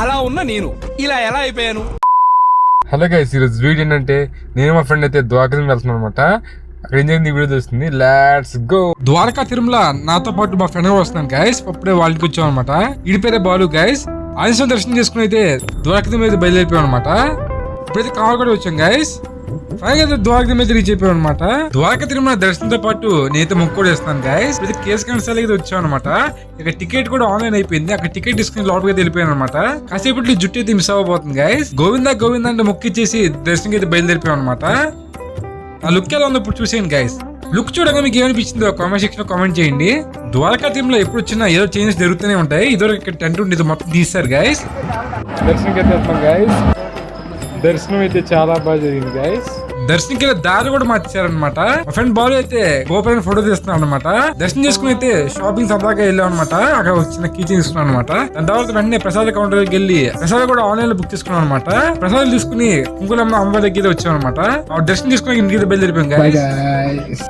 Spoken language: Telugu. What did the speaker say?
అలా ఉన్న నేను ఇలా ఎలా అయిపోయాను? హలో గైస్, ఈరోజు వీడియో ఏంటంటే నేను మా ఫ్రెండ్ అయితే ద్వారకా వెళ్తున్నాను అనమాట. అక్కడ ఏం జరిగింది వీడియో చూస్తుంది. Let's go. ద్వారకా తిరుమల నాతో పాటు మా ఫ్రెండ్ వస్తున్నాను గైస్. అప్పుడే వాళ్ళకి వచ్చాం అనమాట. ఇడి పేరే బాలు గైస్. ఆంజనేయ దర్శనం చేసుకుని అయితే ద్వారకా తిరుమల అయితే బయలుదేరిపోయాం అనమాట. ఇప్పుడైతే కావాలి కూడా వచ్చాం గైస్. ఫైనల్ అయితే ద్వారకా మీద రీచ్ అయిపోయాం అనమాట. ద్వారకా తిరుమల దర్శనంతో పాటు నేనైతే మొక్కు కూడా వేస్తాను గైస్. అయితే కేసు కన్సల్ అయితే వచ్చాం అనమాట. ఇక టికెట్ కూడా ఆన్లైన్ అయిపోయింది. అక్కడ టికెట్ తీసుకుని లోపలికి అయితే వెళ్ళిపోయాను అనమాట. కాసేపట్లో జుట్టు అయితే మిస్ అవ్వబోతుంది గైస్. గోవిందా గోవిందా అంటే మొక్కు ఇచ్చేసి దర్శనం అయితే బయలుదేరిపోయాం అనమాట. ఆ లుక్ ఎలా ఉందో ఇప్పుడు చూసేయండి గైస్. లుక్ చూడగా మీకు ఏమనిపించిందో కామెంట్ సెక్షన్ లో కామెంట్ చేయండి. ద్వారకా తిరుమల ఎప్పుడు వచ్చినా ఏదో చేంజెస్ జరుగుతూనే ఉంటాయి. ఇదివరకు ఇక్కడ టెంట్ ఉండేది మొత్తం తీస్తారు గైస్. దర్శనంకి అయితే వెళ్తున్నాం గైస్. దర్శనం అయితే చాలా బాగా జరిగింది గైస్. దర్శనంకి దారి కూడా మార్చారనమాట. మా ఫ్రెండ్ బాలు అయితే గోపురం ఫోటో తీస్తున్నాం అనమాట. దర్శనం చేసుకుని అయితే షాపింగ్ సరదాగా వెళ్ళాం అనమాట. అక్కడ వచ్చిన కీ తీసుకున్నాం అనమాట. దాని తర్వాత వెంటనే ప్రసాద కౌంటర్ దగ్గరికి వెళ్ళి ప్రసాదం కూడా ఆన్లైన్ లో బుక్ చేసుకున్నాం అనమాట. ప్రసాదం తీసుకుని కుంకులమ్మ అమ్మ దగ్గర వచ్చాం అనమాట. దర్శనం చేసుకుని ఇంటికి బయలుదేరిపోయాం గైస్.